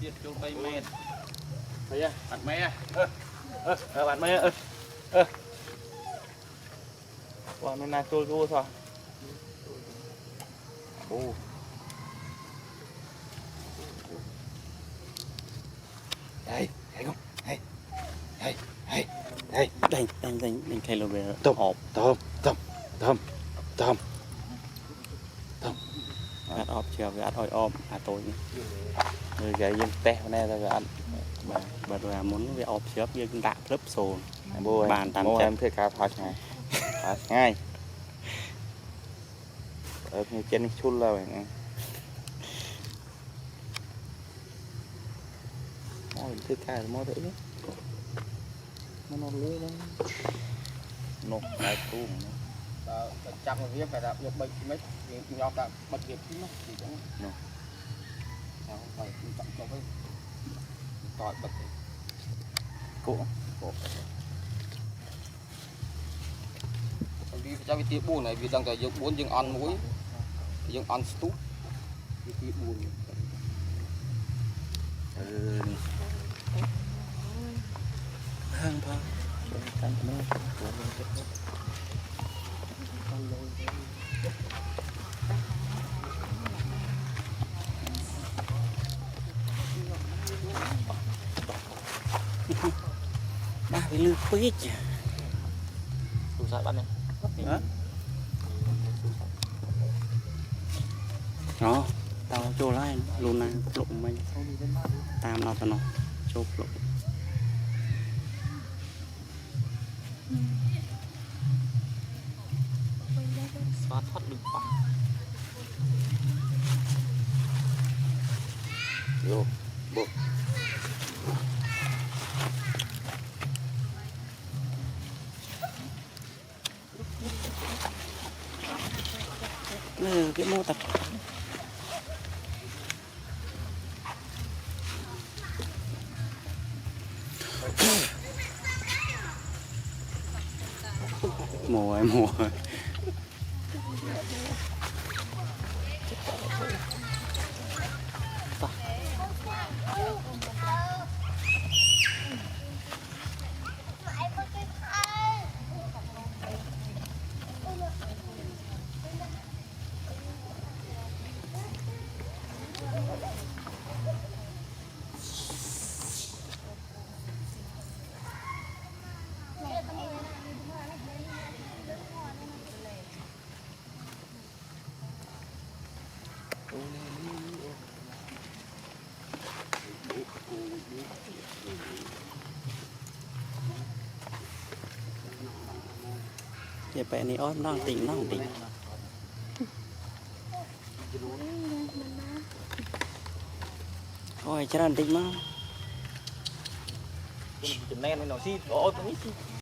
tiết cho bay mệt thấy à bạn mẹ bạn mấy còn nên là trôi cô thôi ô đây thấy không hay hay hay hay đánh thay lô về tôm ọp tôm tôm tôm tôm ăn ọp chiều cái ăn oi om tối rồi cái dân té này là ăn bà rồi muốn về ọp chiều dân đạp lớp sồn bàn tạm em thấy cá phá ngay phá ngay ở như trên chun là vậy nè mồi thứ cá mồi đấy nó lưới đấy nộp lại cuồng chặt một viên phải đạp được bệnh mấy nhọt đạp bật việc chứ thì cũng phải chọn cho cái tỏi bật cũ vì cho cái tiệm buồn này vì đang dùng muốn dừng ăn muối dừng ăn stúp cái tiệm buồn hàng thôi ba cái lư quýt tủ sạch bạn này đó tao chỗ lại luôn này lụng mình tam nó tao nó chốt lụng xóa thoát được quả vô bộ cái mô tập mùa giờ bé này ốm nó tỉnh ôi chắc là tỉnh mà chừng này nó xí ôi